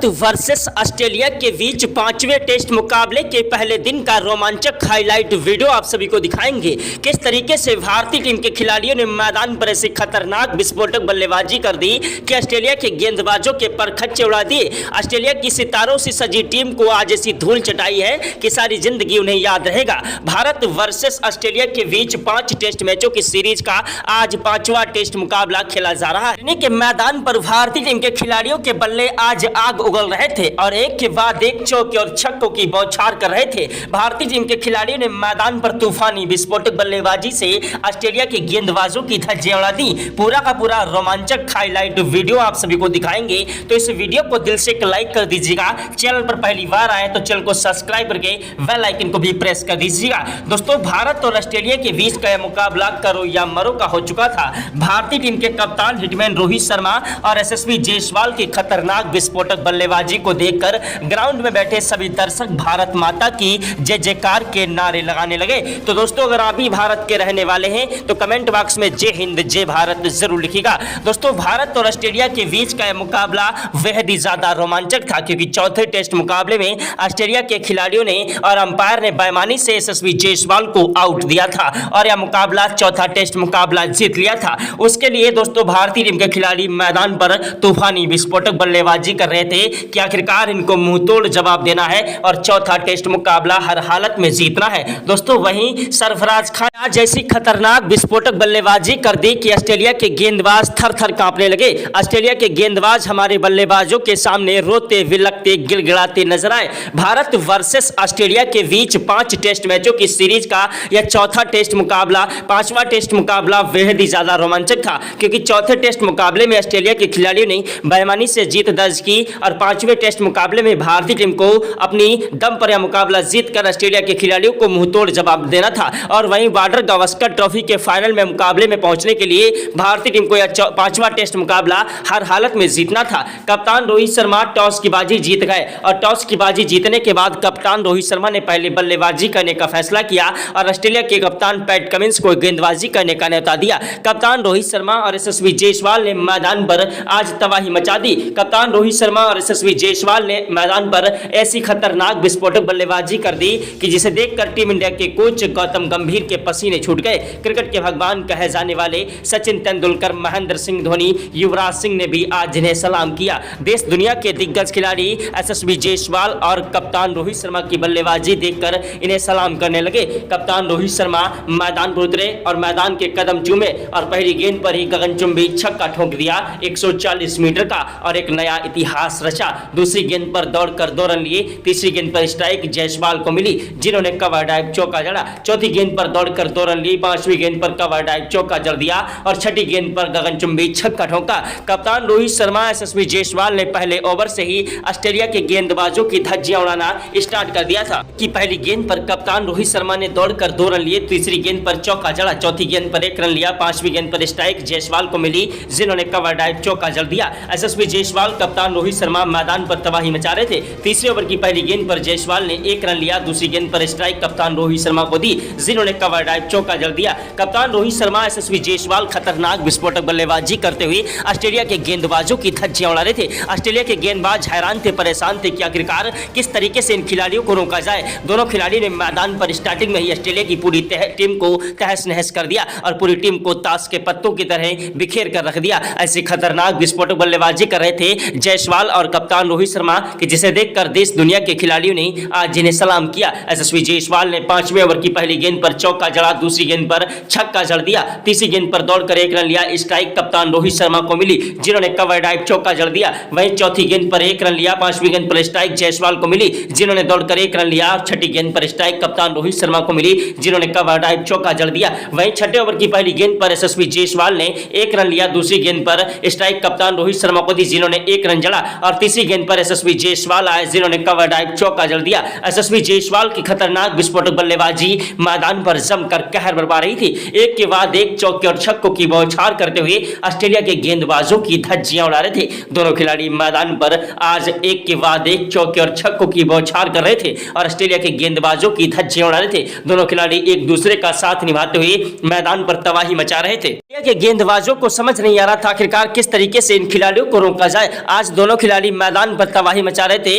Versus Australia के बीच पांचवें test मुकाबले के पहले दिन का रोमांचक हाईलाइट वीडियो आप सभी को दिखाएंगे। किस तरीके से भारतीय टीम के खिलाड़ियों ने मैदान पर ऐसी खतरनाक विस्फोटक बल्लेबाजी कर दी कि ऑस्ट्रेलिया के गेंदबाजों के परखच्चे उड़ा दिए। ऑस्ट्रेलिया की सितारों से सजी टीम को आज ऐसी धूल चटाई है कि सारी जिंदगी उन्हें याद रहेगा। भारत वर्सेस ऑस्ट्रेलिया के बीच 5 टेस्ट मैचों की सीरीज का आज 5वां टेस्ट मुकाबला खेला जा रहा है। के मैदान पर भारतीय टीम के खिलाड़ियों के बल्ले आज आग उगल रहे थे और एक के बाद एक चौके और छक्कों की बौछार कर रहे थे। भारतीय टीम के खिलाड़ियों ने मैदान पर तूफानी विस्फोटक बल्लेबाजी से ऑस्ट्रेलिया के गेंदबाजों की धज्जियां उड़ा दी। पूरा का पूरा रोमांचक हाईलाइट वीडियो आप सभी को दिखाएंगे, तो इस वीडियो को दिल से एक लाइक कर दीजिएगा। चैनल पर पहली बार आए तो चैनल को सब्सक्राइब करके बेल आइकन को भी प्रेस कर दीजिएगा। दोस्तों, भारत और ऑस्ट्रेलिया के बीच का यह मुकाबला करो या मरो का हो चुका था। भारतीय टीम के कप्तान हिटमैन रोहित शर्मा और यशस्वी जायसवाल की खतरनाक विस्फोटक बल्लेबाजी को देखकर ग्राउंड में बैठे सभी दर्शक भारत माता की जय जयकार के नारे लगाने लगे। तो दोस्तों, अगर आप भी भारत के रहने वाले हैं तो कमेंट बॉक्स में जय हिंद जय भारत जरूर लिखिएगा। दोस्तों, भारत और ऑस्ट्रेलिया के बीच का यह मुकाबला बेहद ही ज्यादा रोमांचक था, क्योंकि चौथे टेस्ट मुकाबले में ऑस्ट्रेलिया के खिलाड़ियों ने और अंपायर ने बेईमानी से यशस्वी जायसवाल को आउट दिया था और यह मुकाबला चौथा टेस्ट मुकाबला जीत लिया था। उसके लिए दोस्तों भारतीय टीम के खिलाड़ी मैदान पर तूफानी विस्फोटक बल्लेबाजी कर रहे थे कि आखिरकार इनको मुंहतोड़ जवाब देना है और चौथा टेस्ट मुकाबला हर हालत में जीतना है। दोस्तों, वहीं सरफराज खान जैसी खतरनाक विस्फोटक बल्लेबाजी कर दी कि ऑस्ट्रेलिया के गेंदबाज थर-थर कांपने लगे। ऑस्ट्रेलिया के गेंदबाज हमारे बल्लेबाजों के सामने रोते बिलखते गिड़गिड़ाते नजर आए। भारत वर्सेस ऑस्ट्रेलिया के बीच 5 टेस्ट मैचों की सीरीज का यह चौथा टेस्ट मुकाबला, 5वां टेस्ट मुकाबला बेहद ही ज्यादा रोमांचक था, क्योंकि चौथे टेस्ट मुकाबले में ऑस्ट्रेलिया के खिलाड़ियों ने बेईमानी से जीत दर्ज की और 5वें टेस्ट मुकाबले में भारतीय टीम को अपनी दम पर यह मुकाबला जीतकर ऑस्ट्रेलिया के खिलाड़ियों को मुंहतोड़ जवाब देना था। और वहीं बॉर्डर गावस्कर ट्रॉफी के फाइनल में मुकाबले में पहुंचने के लिए भारतीय टीम को यह 5वां टेस्ट मुकाबला हर हालत में जीतना था। कप्तान रोहित शर्मा टॉस की बाजी जीत गए और टॉस की बाजी जीतने के बाद कप्तान रोहित शर्मा ने पहले बल्लेबाजी करने का फैसला किया और ऑस्ट्रेलिया के कप्तान पैट कमिंस को गेंदबाजी करने का न्योता दिया। कप्तान रोहित शर्मा और यशस्वी जायसवाल ने मैदान पर आज तबाही मचा दी। कप्तान रोहित शर्मा और यशस्वी जायसवाल ने मैदान पर ऐसी खतरनाक विस्फोटक बल्लेबाजी कर दी कि जिसे देखकर टीम इंडिया के कोच गौतम गंभीर के पसीने छूट गए। क्रिकेट के भगवान कहे जाने वाले सचिन तेंदुलकर, महेंद्र सिंह धोनी, युवराज सिंह ने भी आज इन्हें सलाम किया। देश दुनिया के दिग्गज खिलाड़ी यशस्वी जायसवाल और कप्तान रोहित शर्मा की बल्लेबाजी देखकर इन्हें सलाम करने लगे। कप्तान रोहित शर्मा मैदान पर उतरे और मैदान के कदम चूमे और पहली गेंद पर ही गगनचुंबी छक्का ठोक दिया 140 मीटर का और एक नया इतिहास रचा। दूसरी गेंद पर दौड़कर 2 रन लिए। तीसरी गेंद पर स्ट्राइक जायसवाल को मिली, जिन्होंने कवर ड्राइव चौका जड़ा। चौथी गेंद पर दौड़कर 2 रन लिए। 5वीं गेंद पर कवर ड्राइव चौका जड़ दिया और छठी गेंद पर गगनचुंबी छक्का ठोका। कप्तान रोहित शर्मा, यशस्वी जायसवाल ने पहले ओवर से ही ऑस्ट्रेलिया के गेंदबाजों की धज्जियां उड़ाना स्टार्ट कर दिया था कि पहली गेंद पर कप्तान रोहित शर्मा ने दौड़कर 2 रन लिए। तीसरी गेंद पर चौका जड़ा। चौथी गेंद पर 1 रन लिया। 5वीं गेंद पर स्ट्राइक जायसवाल को मिली, जिन्होंने कवर ड्राइव चौका जड़ दिया। यशस्वी जायसवाल, कप्तान रोहित शर्मा मैदान पर तबाही मचा रहे थे। तीसरे ओवर की पहली गेंद पर जायसवाल ने 1 रन लिया। दूसरी गेंद पर स्ट्राइक कप्तान रोहित शर्मा को दी, जिन्होंने कवर ड्राइव चौका जड़ दिया। कप्तान रोहित शर्मा, यशस्वी जायसवाल खतरनाक विस्फोटक बल्लेबाजी करते हुए ऑस्ट्रेलिया के गेंदबाजों की धज्जियां उड़ा रहे थे। ऑस्ट्रेलिया के गेंदबाज हैरान थे, परेशान थे कि आखिरकार किस तरीके से इन खिलाड़ियों को रोका जाए। दोनों खिलाड़ी ने मैदान पर स्टार्टिंग में ही ऑस्ट्रेलिया की पूरी टीम को तहस नहस कर दिया और पूरी टीम को ताश के पत्तों की तरह बिखेर कर रख दिया। ऐसी खतरनाक विस्फोटक बल्लेबाजी कर रहे थे जायसवाल और कप्तान रोहित शर्मा कि जिसे देखकर देश दुनिया के खिलाड़ियों ने आज इन्हें सलाम किया। यशस्वी जायसवाल ने 5वें ओवर की पहली गेंद पर चौका जड़ा। दूसरी गेंद पर छक्का जड़ दिया। तीसरी गेंद पर दौड़कर 1 रन लिया। स्ट्राइक कप्तान रोहित शर्मा को मिली, जिन्होंने कवर ड्राइव चौका जड़ दिया। वहीं चौथी गेंद पर 1 रन लिया। 5वीं गेंद पर स्ट्राइक जायसवाल को मिली, जिन्होंने दौड़कर 1 रन लिया। छठी गेंद पर स्ट्राइक कप्तान रोहित शर्मा को मिली, जिन्होंने कवर ड्राइव चौका जड़ दिया। वहीं छठे ओवर की पहली गेंद पर यशस्वी जायसवाल ने 1 रन लिया। दूसरी गेंद पर स्ट्राइक कप्तान रोहित शर्मा को दी, जिन्होंने 1 रन जड़ा और तीसरी गेंद पर यशस्वी जायसवाल आए, जिन्होंने कवर ड्राइव चौका जड़ दिया। यशस्वी जायसवाल की खतरनाक विस्फोटक बल्लेबाजी मैदान पर जमकर कहर बरपा रही थी। एक के बाद एक चौके और छक्कों की बौछार करते हुए ऑस्ट्रेलिया के गेंदबाजों की धज्जियां उड़ा रहे थे। दोनों खिलाड़ी मैदान पर आज एक के बाद एक चौके और छक्कों की बौछार कर रहे थे और ऑस्ट्रेलिया के गेंदबाजों की धज्जियां उड़ा रहे थे। दोनों खिलाड़ी एक दूसरे का साथ निभाते हुए मैदान पर तबाही मचा रहे थे। ऑस्ट्रेलिया के गेंदबाजों को समझ नहीं आ रहा था आखिरकार किस तरीके से इन खिलाड़ियों को रोका जाए। आज दोनों खिलाड़ी मैदान पर तबाही मचा रहे थे।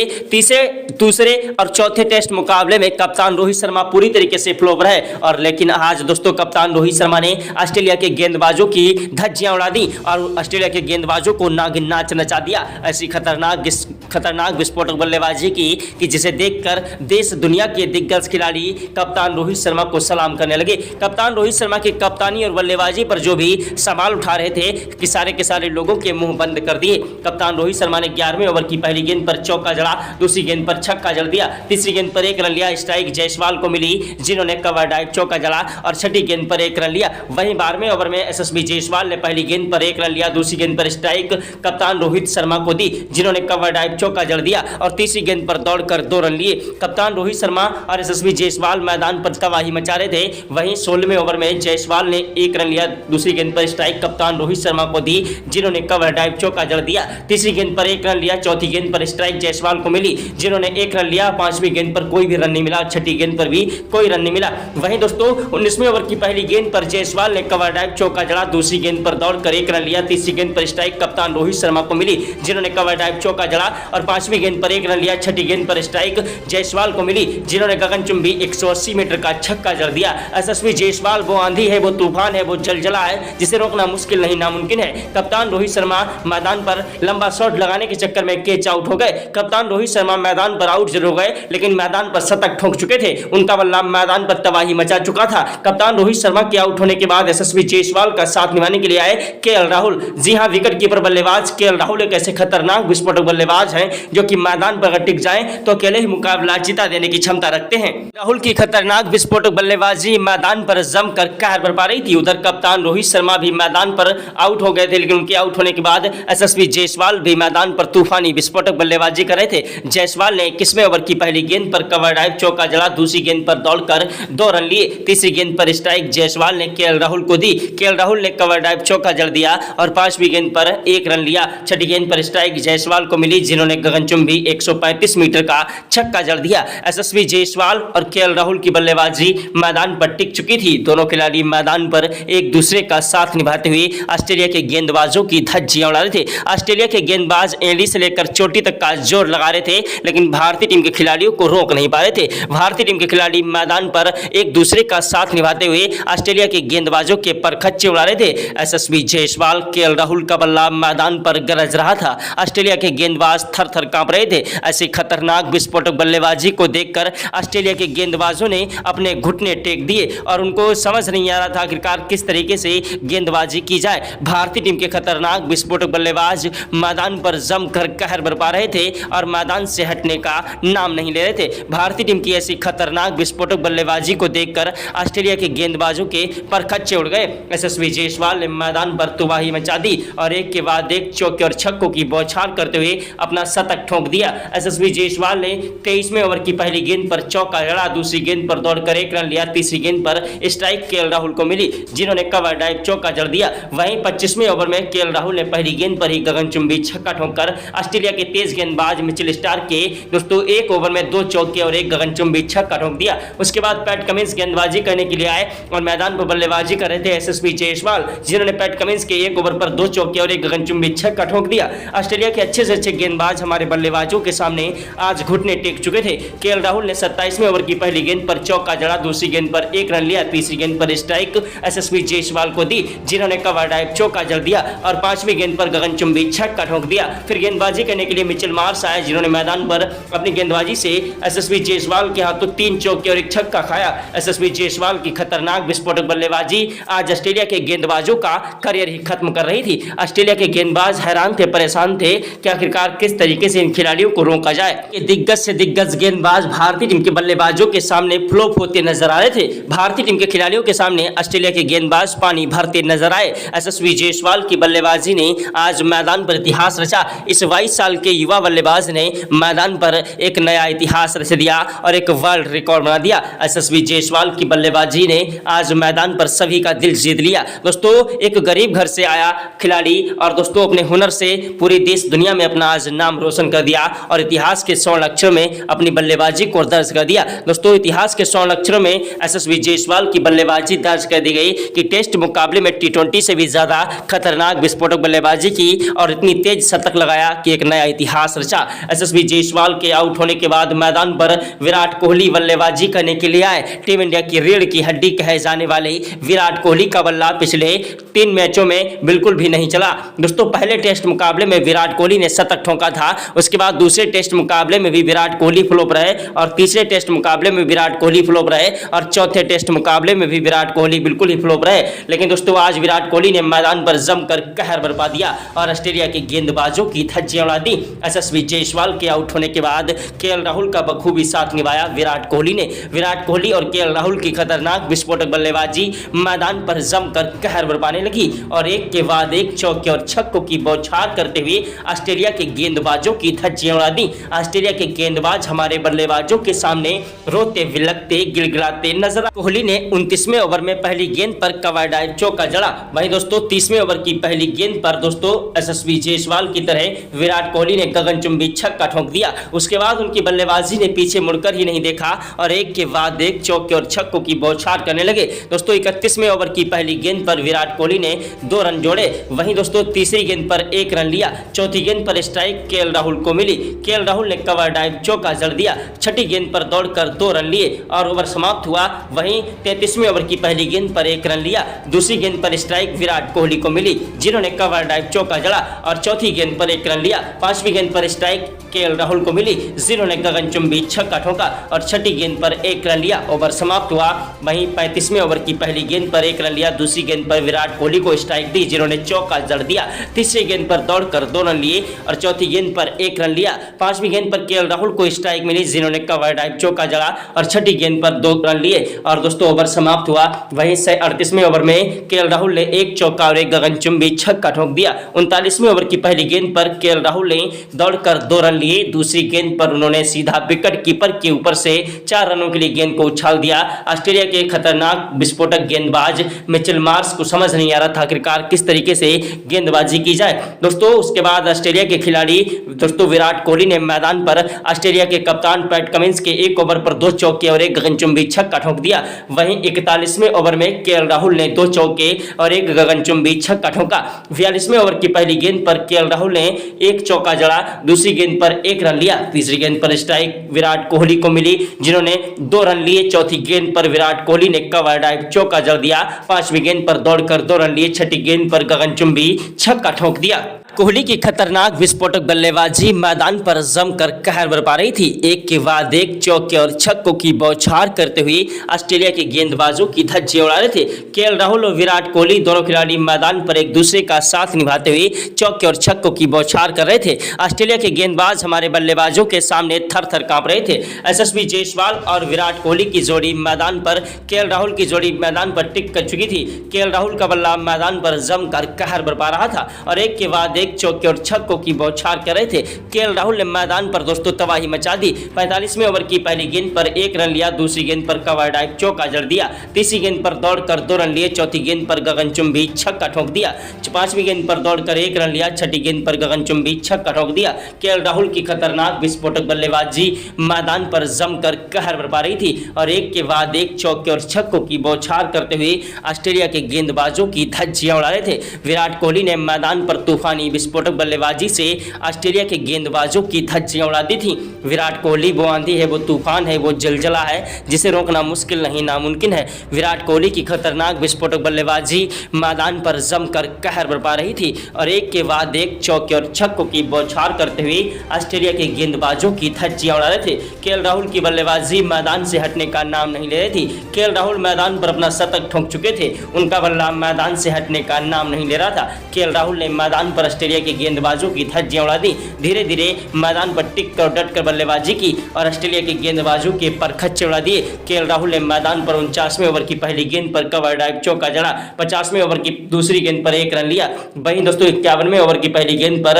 दूसरे और चौथे टेस्ट मुकाबले में कप्तान रोहित शर्मा पूरी तरीके से फ्लॉप रहे और लेकिन आज दोस्तों कप्तान रोहित शर्मा ने ऑस्ट्रेलिया के गेंदबाजों की धज्जियां उड़ा दी और ऑस्ट्रेलिया के गेंदबाजों को नागिन नाच नचा दिया। ऐसी खतरनाक विस्फोटक बल्लेबाजी की कि जिसे देखकर देश दुनिया के दिग्गज खिलाड़ी कप्तान रोहित शर्मा को सलाम करने लगे। कप्तान रोहित शर्मा की कप्तानी और बल्लेबाजी पर जो भी सवाल उठा रहे थे कि सारे के सारे लोगों के मुंह बंद कर दिए। कप्तान रोहित शर्मा ने 11वें ओवर की पहली गेंद पर चौका जड़ा, दूसरी गेंद पर छक्का जड़ दिया, तीसरी गेंद पर 1 रन लिया। स्ट्राइक जायसवाल को मिली जिन्होंने कवर ड्राइव चौका जड़ा और छठी गेंद पर 1 रन लिया। वहीं 12वें ओवर में यशस्वी जायसवाल ने पहली गेंद पर 1 रन लिया, दूसरी गेंद पर स्ट्राइक कप्तान रोहित शर्मा को दी जिन्होंने कवर ड्राइव चौका जड़ दिया और तीसरी गेंद पर दौड़कर 2 रन लिए। कप्तान रोहित शर्मा और यशस्वी जायसवाल मैदान पर तबाही मचा रहे थे। वहीं 16वें ओवर में जायसवाल ने 1 रन लिया, दूसरी गेंद पर स्ट्राइक कप्तान रोहित शर्मा को दी जिन्होंने कवर ड्राइव चौका जड़ दिया। तीसरी गेंद पर 1 रन लिया, चौथी गेंद पर स्ट्राइक जायसवाल को मिली जिन्होंने 1 रन लिया। 5वीं गेंद पर कोई भी रन नहीं मिला, छठी गेंद पर भी कोई रन नहीं मिला। वहीं दोस्तों 19वें ओवर की पहली गेंद पर जायसवाल ने कवर ड्राइव चौका जड़ा, दूसरी गेंद पर दौड़कर 1 रन लिया, तीसरी गेंद पर स्ट्राइक कप्तान रोहित शर्मा को मिली जिन्होंने कवर ड्राइव चौका जड़ा और 5वीं गेंद पर 1 रन लिया, छठी गेंद पर स्ट्राइक जायसवाल को मिली जिन्होंने गगनचुंबी 180 मीटर का छक्का जड़ दिया। यशस्वी जायसवाल वो आंधी है, वो तूफान है, वो जलजला है जिसे रोकना मुश्किल नहीं नामुमकिन है। कप्तान रोहित शर्मा मैदान पर लंबा शॉट लगाने के चक्कर में कैच आउट हो गए। कप्तान रोहित शर्मा मैदान पर आउट जरूर हो गए लेकिन मैदान पर शतक ठोक चुके थे, उनका बल्ला मैदान पर तबाही मचा चुका था। कप्तान रोहित शर्मा के आउट होने के बाद यशस्वी जायसवाल का साथ निभाने के लिए आए केएल राहुल। जी हां, विकेट कीपर बल्लेबाज केएल राहुल एक ऐसे खतरनाक विस्फोटक बल्लेबाज हैं जो कि मैदान पर अगर टिक जाएं तो अकेले ही मुकाबला जिता देने की क्षमता रखते हैं। राहुल की खतरनाक विस्फोटक बल्लेबाजी मैदान पर जमकर कहर बरपा रही थी। उधर कप्तान रोहित शर्मा भी मैदान पर आउट हो गए थे लेकिन उनके आउट होने के बाद यशस्वी जायसवाल भी मैदान पर तूफानी विस्फोटक बल्लेबाजी कर रहे थे। जायसवाल ने 21वें ओवर की पहली गेंद पर कवर ड्राइव चौका जड़ा, दूसरी गेंद पर दौड़कर 2 रन लिए, तीसरी गेंद पर स्ट्राइक जायसवाल ने केएल राहुल को दी। केएल राहुल ने कवर ड्राइव चौका जड़ दिया और 5वीं गेंद पर 1 रन लिया, छठी गेंद पर स्ट्राइक जायसवाल को मिली जिन्होंने गगनचुंबी 135 मीटर का छक्का जड़ दिया। यशस्वी जायसवाल और केएल राहुल की बल्लेबाजी मैदान पर टिक चुकी थी। दोनों खिलाड़ी मैदान पर एक दूसरे का साथ निभाते हुए ऑस्ट्रेलिया के गेंदबाजों की धज्जियां उड़ा रहे थे। ऑस्ट्रेलिया के गेंदबाज एड़ी से लेकर चोटी तक का जोर लगा रहे थे लेकिन भारतीय टीम के खिलाड़ियों को रोक नहीं पा रहे थे। भारतीय टीम के खिलाड़ी मैदान पर एक दूसरे का साथ निभाते हुए ऑस्ट्रेलिया के गेंदबाजों के परखच्चे उड़ा रहे थे। यशस्वी जायसवाल केएल राहुल का बल्ला मैदान पर गरज रहा था। ऑस्ट्रेलिया के गेंदबाज थर-थर कांप रहे थे। ऐसी खतरनाक विस्फोटक बल्लेबाजी को देखकर ऑस्ट्रेलिया के गेंदबाजों ने अपने घुटने टेक दिए और उनको समझ नहीं आ रहा था आखिरकार किस तरीके से गेंदबाजी की जाए। भारतीय टीम के खतरनाक विस्फोटक बल्लेबाज मैदान पर जमकर कहर बरपा रहे थे और मैदान से हटने का नाम नहीं ले रहे थे। भारतीय टीम की ऐसी खतरनाक विस्फोटक बल्लेबाजी को देखकर ऑस्ट्रेलिया के गेंदबाजों के परखच्चे उड़ गए। यशस्वी जायसवाल ने मैदान पर तबाही मचा दी और एक के बाद एक चौके और छक्कों की बौछार करते हुए अपना शतक ठोक दिया। यशस्वी जायसवाल ने 23वें ओवर की पहली गेंद पर चौका जड़ा, दूसरी गेंद पर दौड़कर 1 रन लिया, तीसरी गेंद पर स्ट्राइक केएल राहुल को मिली जिन्होंने कवर ड्राइव चौका जड़ दिया। वहीं 25वें ओवर में केएल राहुल ने पहली गेंद पर ही गगनचुंबी छक्का ठोककर ऑस्ट्रेलिया के तेज गेंदबाज मिचेल स्टार्क के दोस्तों 1 ओवर में 2 चौके और 1 गगनचुंबी छक्का ठोक दिया। उसके बाद पैट कमिंस गेंदबाजी करने के लिए आए और मैदान पर बल्लेबाजी कर रहे थे यशस्वी जायसवाल जिन्होंने पैट कमिंस के 1 ओवर पर 2 चौके और 1 गगनचुंबी छक्का ठोक दिया। ऑस्ट्रेलिया के अच्छे से अच्छे गेंदबाज हमारे बल्लेबाजों के सामने आज घुटने टेक चुके थे। केएल राहुल ने 27वें ओवर की पहली गेंद पर चौका जड़ा, दूसरी गेंद पर 1 रन लिया, तीसरी गेंद पर स्ट्राइक यशस्वी जायसवाल को दी जिन्होंने कवर ड्राइव चौका जड़ दिया और 5वीं गेंद पर गगनचुंबी छक्का ठोक दिया। फिर गेंदबाजी करने के लिए मिचेल मार्श आए जिन्होंने मैदान पर अपनी गेंदबाजी से यशस्वी जायसवाल के हाथों 3 चौके और 1 छक्का खाया। यशस्वी जायसवाल की खतरनाक विस्फोटक बल्लेबाजी आज ऑस्ट्रेलिया के गेंदबाजों का करियर ही खत्म कर रही थी। ऑस्ट्रेलिया के गेंदबाज हैरान थे, परेशान थे कि आखिरकार किस तरीके से इन खिलाड़ियों को रोका जाए। ये दिग्गज से दिग्गज गेंदबाज भारतीय टीम के बल्लेबाजों के सामने फ्लॉप होते नजर आ रहे थे। भारतीय टीम के खिलाड़ियों के सामने ऑस्ट्रेलिया के गेंदबाज पानी भरते नजर आए। यशस्वी जायसवाल की बल्लेबाजी ने आज मैदान पर इतिहास रचा। इस 22 साल के युवा बल्लेबाज ने मैदान पर एक नया इतिहास रच दिया और एक वर्ल्ड रिकॉर्ड बना दिया। यशस्वी जायसवाल की बल्लेबाजी ने आज मैदान पर सभी का दिल जीत लिया। दोस्तों एक गरीब घर से आया खिलाड़ी और दोस्तों अपने हुनर से पूरे देश दुनिया में अपना आज नाम रोशन कर दिया और इतिहास के स्वर्ण अक्षरों में अपनी बल्लेबाजी को दर्ज कर दिया। दोस्तों इतिहास के स्वर्ण अक्षरों में यशस्वी जायसवाल की बल्लेबाजी दर्ज कर दी गई कि टेस्ट मुकाबले में T20 से भी ज्यादा खतरनाक विस्फोटक बल्लेबाजी की और इतनी तेज शतक लगाया खतरनाक की एक नया इतिहास रचा। यशस्वी जायसवाल के आउट होने के बाद मैदान पर विराट कोहली बल्लेबाजी करने के लिए आए। टीम इंडिया की रीढ़ की हड्डी कहे जाने वाले विराट कोहली का बल्ला पिछले 3 मैचों में बिल्कुल भी नहीं चला। दोस्तों पहले टेस्ट मुकाबले में विराट कोहली ने शतक ठोका था, उसके बाद दूसरे टेस्ट मुकाबले में भी विराट कोहली फ्लॉप रहे और तीसरे टेस्ट मुकाबले में विराट कोहली फ्लॉप रहे और चौथे टेस्ट मुकाबले में भी विराट कोहली बिल्कुल ही फ्लॉप रहे। लेकिन दोस्तों आज विराट कोहली ने मैदान पर जमकर कहर बरपा दिया और ऑस्ट्रेलिया के गेंदबाजों की धज्जियां उड़ा दी। यशस्वी जायसवाल के आउट होने के बाद केएल राहुल का बखूबी साथ निभाया विराट कोहली ने। विराट कोहली और केएल राहुल की खतरनाक विस्फोटक बल्लेबाजी मैदान पर जमकर कहर बरपाने लगी और एक के बाद एक चौके और छक्कों की बौछार करते हुए ऑस्ट्रेलिया के गेंदबाजों की धज्जियां उड़ा दी। ऑस्ट्रेलिया के गेंदबाज हमारे बल्लेबाजों के सामने रोते विलकते गिड़गिड़ाते नजर आए। कोहली ने 29वें ओवर में पहली गेंद पर कवर ड्राइव चौका जड़ा। वहीं दोस्तों 30वें ओवर की पहली गेंद पर दोस्तों यशस्वी जायसवाल की तरह विराट कोहली ने गगनचुंबी छक्का ठोक दिया। उसके बाद उनकी बल्लेबाजी ने पीछे मुड़कर ही नहीं देखा और एक के बाद एक चौके और छक्कों की बौछार करने लगे। दोस्तों 31वें ओवर की पहली गेंद पर विराट कोहली ने 2 रन जोड़े। वहीं दोस्तों तीसरी गेंद पर 1 रन लिया। चौथी गेंद पर स्ट्राइक केएल राहुल को मिली। केएल राहुल ने कवर ड्राइव चौका जड़ दिया। छठी गेंद पर दौड़कर 2 रन लिए और ओवर समाप्त हुआ। वहीं 33वें ओवर की पहली गेंद पर 1 रन लिया। दूसरी गेंद पर स्ट्राइक विराट कोहली को मिली, जिन्होंने कवर ड्राइव चौका जड़ा और चौथी गेंद पर 1 रन लिया। पांचवी गेंद पर स्ट्राइक केएल राहुल को मिली, जिन्होंने गगनचुंबी छक्का ठोका और छठी गेंद पर 1 रन लिया। ओवर समाप्त हुआ। वहीं 35वें ओवर की पहली गेंद पर 1 रन लिया। दूसरी गेंद पर विराट कोहली को स्ट्राइक दी, जिन्होंने चौका जड़ दिया। तीसरी गेंद पर दौड़कर 2 रन लिए और चौथी गेंद पर 1 रन लिया। पांचवी गेंद पर केएल राहुल को स्ट्राइक मिली, जिन्होंने कवर ड्राइव चौका जड़ा और छठी गेंद पर 2 रन लिए और दोस्तों ओवर समाप्त हुआ। वहीं 38वें ओवर में केएल राहुल ने 1 चौका और 1 गगनचुंबी छक्का ठोक दिया। 39वें ओवर की पहली गेंद पर केएल राहुल ने दौड़कर 2 रन लिए। दूसरी गेंद पर उन्होंने सीधा विकेट कीपर के ऊपर से 4 रनों के लिए गेंद को उछाल दिया। ऑस्ट्रेलिया के खतरनाक विस्फोटक गेंदबाज मिचेल मार्श को समझ नहीं आ रहा था आखिरकार किस तरीके से गेंदबाजी की जाए। दोस्तों उसके बाद ऑस्ट्रेलिया के खिलाड़ी दोस्तों विराट कोहली ने मैदान पर ऑस्ट्रेलिया के कप्तान पैट कमिंस के 1 ओवर पर 2 चौके और 1 गगनचुंबी छक्का ठोक दिया। वहीं 41वें ओवर में केएल राहुल ने 2 चौके और 1 गगनचुंबी छक्का ठोका। 42वें ओवर की पहली गेंद पर केएल राहुल ने 1 चौका जड़ा। दूसरी गेंद पर 1 रन लिया। तीसरी गेंद पर स्ट्राइक विराट कोहली को मिली, जिन्होंने 2 रन लिए। चौथी गेंद पर विराट कोहली ने कवर ड्राइव चौका जड़ दिया। पांचवी गेंद पर दौड़कर 2 रन लिए। छठी गेंद पर गगनचुंबी छक्का ठोक दिया। कोहली की खतरनाक विस्फोटक बल्लेबाजी मैदान पर जमकर कहर बरपा रही थी। एक के बाद एक चौके और छक्कों की बौछार करते हुए ऑस्ट्रेलिया के गेंदबाजों की धज्जियां उड़ा रहे थे। केएल राहुल और विराट कोहली दोनों खिलाड़ी मैदान पर एक दूसरे का साथ निभाते हुए चौके और छक्कों की बौछार कर रहे थे। ऑस्ट्रेलिया के गेंदबाज हमारे बल्लेबाजों के सामने थर-थर कांप रहे थे। यशस्वी जायसवाल और विराट कोहली की जोड़ी मैदान पर, केएल राहुल की जोड़ी मैदान पर टिक कर चुकी थी। केएल राहुल का बल्ला मैदान पर जमकर कहर बरपा रहा था और एक के बाद एक चौके और छक्कों की बौछार कर रहे थे। केएल राहुल ने मैदान पर दोस्तों तबाही मचा दी। 45वें ओवर की पहली गेंद पर 1 रन लिया। दूसरी गेंद पर कवर ड्राइव चौका जड़ दिया। तीसरी गेंद पर दौड़कर 2 रन लिए। चौथी गेंद पर गगनचुंबी छक्का ठोक दिया। पांचवी गेंद पर दौड़कर 1 रन लिया। छठी गेंद पर गगनचुंबी छक्का ठोक दिया। केएल राहुल की खतरनाक विस्फोटक बल्लेबाजी मैदान पर जमकर कहर बरपा रही थी और एक के बाद एक चौके और छक्कों की बौछार करते हुए ऑस्ट्रेलिया के गेंदबाजों की धज्जियां उड़ा रहे थे। विराट कोहली ने मैदान पर तूफानी विस्फोटक बल्लेबाजी से ऑस्ट्रेलिया के गेंदबाजों की धज्जियां उड़ा दी थी। विराट कोहली वो आंधी है, वो तूफान है, वो जलजला है जिसे रोकना मुश्किल नहीं नामुमकिन है। विराट कोहली की खतरनाक विस्फोटक बल्लेबाजी मैदान पर जमकर कहर बरपा रही थी और एक के बाद एक चौके और छक्कों की बौछार करते हुए ऑस्ट्रेलिया के गेंदबाजों की धज्जियां उड़ा रहे थे। केएल राहुल की बल्लेबाजी मैदान से हटने का नाम नहीं ले रही थी। केएल राहुल मैदान पर अपना शतक ठोक चुके थे, उनका बल्ला मैदान से हटने का नाम नहीं ले रहा था। केएल राहुल ने मैदान पर ऑस्ट्रेलिया के गेंदबाजों की धज्जियां उड़ा दी। धीरे धीरे मैदान पर टिक कर डट कर बल्लेबाजी की और ऑस्ट्रेलिया के गेंदबाजों के परखच्चे उड़ा दिए। केएल राहुल ने मैदान पर 49वें ओवर की पहली गेंद पर कवर ड्राइव चौका जड़ा। 50वें ओवर की दूसरी गेंद पर 1 रन लिया। वहीं दोस्तों 51वें ओवर की पहली गेंद पर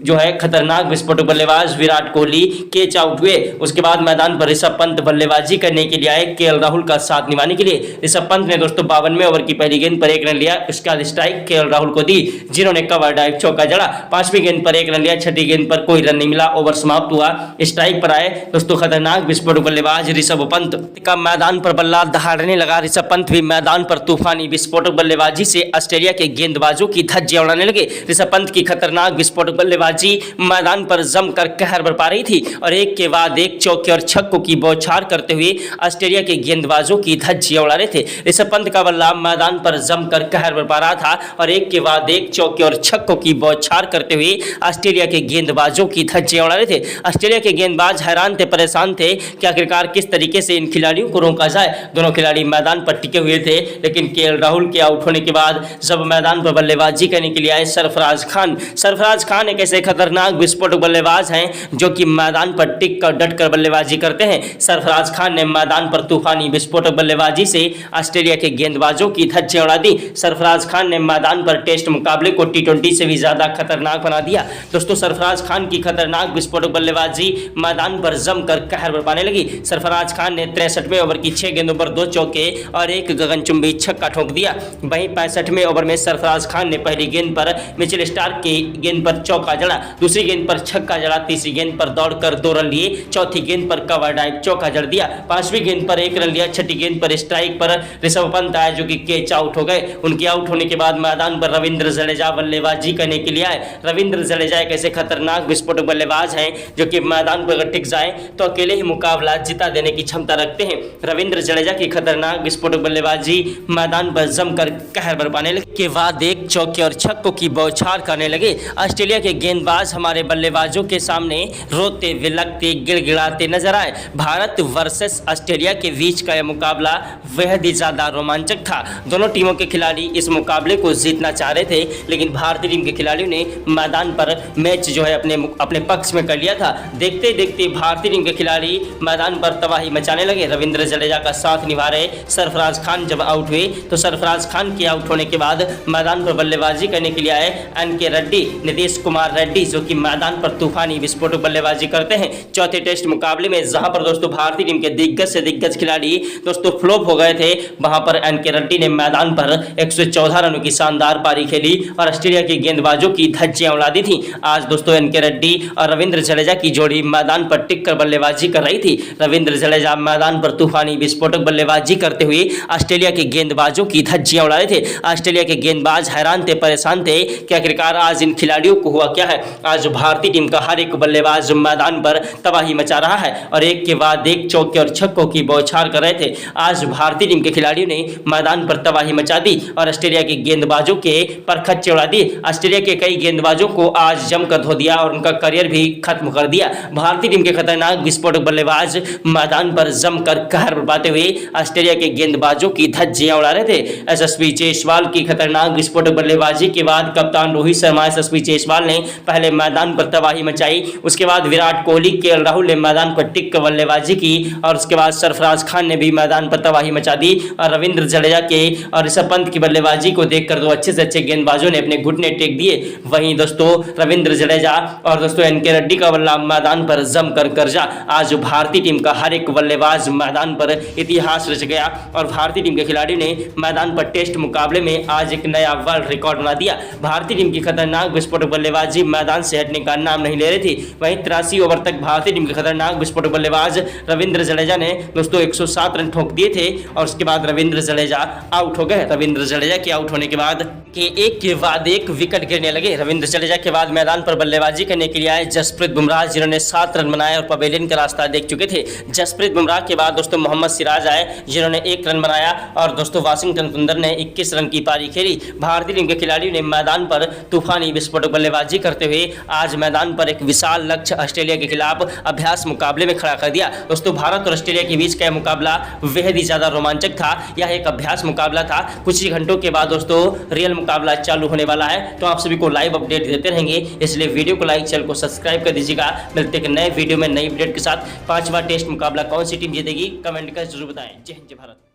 जो है खतरनाक विस्फोटक बल्लेबाज विराट कोहली कैच आउट हुए। उसके बाद मैदान पर ऋषभ पंत बल्लेबाजी करने के लिए आए केएल राहुल का साथ निभाने के लिए। ऋषभ पंत ने दोस्तों 52वें ओवर की पहली गेंद पर 1 रन लिया। उसके बाद स्ट्राइक केएल राहुल को दी, जिन्होंने कवर ड्राइव चौका चौका जड़ा। 5वीं गेंद पर 1 रन लिया, 6ठी गेंद पर कोई रन नहीं मिला, ओवर समाप्त हुआ। स्ट्राइक पर आए दोस्तों खतरनाक विस्फोटक बल्लेबाज ऋषभ पंत का मैदान पर बल्ला दहाड़ने लगा। ऋषभ पंत भी मैदान पर तूफानी विस्फोटक बल्लेबाजी से ऑस्ट्रेलिया के गेंदबाजों की धज्जियां उड़ाने लगे। ऋषभ पंत की खतरनाक विस्फोटक बल्लेबाजी मैदान पर जमकर कहर बरपा रही थी और एक के बाद एक चौके और छक्कों की बौछार करते हुए ऑस्ट्रेलिया के गेंदबाजों की धज्जियां उड़ा रहे थे। ऋषभ पंत का बल्ला मैदान पर जमकर कहर बरपा रहा था और एक के बाद एक चौके और छक्कों की बौछार करते हुए ऑस्ट्रेलिया के गेंदबाजों की धज्जियां उड़ा रहे थे। ऑस्ट्रेलिया के गेंदबाज हैरान थे, परेशान थे कि आखिरकार किस तरीके से इन खिलाड़ियों को रोका जाए। दोनों खिलाड़ी मैदान पर टिके हुए थे, लेकिन केएल राहुल के आउट होने के बाद जब मैदान पर बल्लेबाजी करने के लिए आए सरफराज खान एक ऐसे खतरनाक विस्फोटक बल्लेबाज हैं जो कि मैदान पर टिक कर डट कर बल्लेबाजी करते हैं। सरफराज खान ने मैदान पर तूफानी विस्फोटक बल्लेबाजी से ऑस्ट्रेलिया के गेंदबाजों की धज्जियां उड़ा दी। सरफराज खान ने मैदान पर टेस्ट मुकाबले को T20 से भी ज्यादा खतरनाक बना दिया। दोस्तों सरफराज खान की खतरनाक विस्फोटक बल्लेबाजी मैदान पर जमकर कहर बरपाने लगी। सरफराज खान ने 63वें ओवर की 6 गेंदों पर 2 चौके और 1 गगनचुंबी छक्का ठोक दिया। वहीं 65वें ओवर में सरफराज खान ने पहली गेंद पर मिचेल स्टार्क की गेंद पर चौका जड़ा, दूसरी गेंद पर छक्का जड़ा, तीसरी गेंद पर दौड़कर 2 रन लिए, चौथी गेंद पर कवर ड्राइव चौका जड़ दिया, 5वीं गेंद पर 1 रन लिया, 6ठी गेंद पर स्ट्राइक पर ऋषभ पंत आए जो कि कैच आउट हो गए। उनके आउट होने के बाद मैदान पर रविंद्र जडेजा बल्लेबाजी करने के लिए आए। रविंद्र जडेजा एक ऐसे खतरनाक विस्फोटक बल्लेबाज हैं जो कि मैदान पर अगर टिक जाए तो अकेले ही मुकाबला जिता देने की क्षमता रखते हैं। रविंद्र जडेजा की खतरनाक विस्फोटक बल्लेबाजी मैदान पर जमकर कहर बरपाने लगे के बाद एक चौके और छक्कों की बौछार करने लगे। ऑस्ट्रेलिया के गेंदबाज हमारे बल्लेबाजों के सामने रोते विलकते गिड़गिड़ाते नजर आए। भारत वर्सेस ऑस्ट्रेलिया के बीच का यह मुकाबला बेहद ही ज्यादा रोमांचक था। दोनों टीमों के खिलाड़ी इस मुकाबले को जीतना चाह रहे थे, लेकिन भारतीय टीम के खिलाड़ियों ने मैदान पर मैच जो है अपने पक्ष में कर लिया था। देखते देखते भारतीय टीम के खिलाड़ी मैदान पर तबाही मचाने लगे। रविंद्र जडेजा का साथ निभा रहे सरफराज खान जब आउट हुए तो सरफराज खान के आउट होने के बाद मैदान पर बल्लेबाजी करने के लिए आए एनके रेड्डी, नीतीश कुमार रेड्डी जो कि मैदान पर तूफानी विस्फोटक बल्लेबाजी करते हैं। चौथे टेस्ट मुकाबले में जहां पर दोस्तों भारतीय टीम के दिग्गज से दिग्गज खिलाड़ी दोस्तों फ्लॉप हो गए थे, वहां पर एनके रेड्डी ने मैदान पर 114 रनों की शानदार पारी खेली और ऑस्ट्रेलिया के गेंदबाजों की धज्जियां उड़ा दी थी। आज दोस्तों एनके रेड्डी और रविंद्र जडेजा की जोड़ी मैदान पर टिक कर बल्लेबाजी कर रही थी। रविंद्र जडेजा मैदान पर तूफानी विस्फोटक बल्लेबाजी करते हुए ऑस्ट्रेलिया के गेंदबाजों की धज्जियां उड़ा रहे थे। ऑस्ट्रेलिया के गेंदबाज हैरान थे, परेशान थे कि आखिरकार आज इन खिलाड़ियों को हुआ क्या है। आज भारतीय टीम का हर एक बल्लेबाज मैदान पर तबाही मचा रहा है और एक के बाद एक चौके और छक्कों की बौछार कर रहे थे। आज भारतीय टीम के खिलाड़ियों ने मैदान पर तबाही मचा दी और ऑस्ट्रेलिया के गेंदबाजों के परखच्चे उड़ा दिए। ऑस्ट्रेलिया के कई गेंदबाजों को आज जमकर धो दिया और उनका करियर भी खत्म कर दिया। भारतीय टीम के खतरनाक विस्फोटक बल्लेबाज मैदान पर जमकर कहर बरपाते हुए ऑस्ट्रेलिया के गेंदबाजों की धज्जियां उड़ा रहे थे। यशस्वी जायसवाल की खतरनाक विस्फोटक बल्लेबाजी के बाद कप्तान रोहित शर्मा, यशस्वी जायसवाल ने पहले मैदान पर तबाही मचाई, उसके बाद विराट कोहली, केएल राहुल ने मैदान पर टिक कर बल्लेबाजी की और उसके बाद सरफराज खान ने भी मैदान पर तबाही मचा दी और रविंद्र जडेजा के और ऋषभ पंत की बल्लेबाजी को देखकर दो अच्छे से अच्छे गेंदबाजों ने अपने घुटने टेक दिए। वहीं दोस्तों रविंद्र जडेजा और दोस्तों एनके रेड्डी का बल्ला मैदान पर जमकर गरजा। आज भारतीय टीम का हर एक बल्लेबाज मैदान पर इतिहास रच गया और भारतीय टीम के खिलाड़ियों ने मैदान पर टेस्ट मुकाबले में आज एक नया वर्ल्ड रिकॉर्ड बना दिया। भारतीय टीम की खतरनाक विस्फोटक बल्लेबाजी मैदान से हटने का नाम नहीं ले रही थी। वहीं 83 ओवर तक भारतीय टीम के खतरनाक विस्फोटक बल्लेबाज रविंद्र जडेजा ने दोस्तों 107 रन ठोक दिए थे और उसके बाद रविंद्र जडेजा आउट हो गए। रविंद्र जडेजा के आउट होने के बाद एक के बाद एक विकेट गिरने लगे। रविंद्र जडेजा के बाद मैदान पर बल्लेबाजी करने के लिए आए जसप्रीत बुमराह, जिन्होंने 7 रन बनाए और पवेलियन का रास्ता देख चुके थे। जसप्रीत बुमराह के बाद दोस्तों मोहम्मद सिराज आए, जिन्होंने 1 रन बनाया और दोस्तों वाशिंगटन सुंदर ने 21 रन की पारी खेली। भारतीय टीम के खिलाड़ियों ने मैदान पर तूफानी विस्फोटक बल्लेबाजी करते हुए आज मैदान पर एक विशाल लक्ष्य ऑस्ट्रेलिया के खिलाफ अभ्यास मुकाबले में खड़ा कर दिया। दोस्तों भारत और ऑस्ट्रेलिया के बीच का मुकाबला बेहद ही ज्यादा रोमांचक था। यह एक अभ्यास मुकाबला था। कुछ ही घंटों के बाद दोस्तों रियल मुकाबला चालू होने वाला है, तो आप सभी को लाइव अपडेट देते रहेंगे, इसलिए वीडियो को लाइक, चैनल को सब्सक्राइब कर दीजिएगा। मिलते हैं नए वीडियो में नई अपडेट के साथ। 5वां टेस्ट मुकाबला कौन सी टीम जीतेगी कमेंट कर जरूर बताएं। जय हिंद, जय भारत।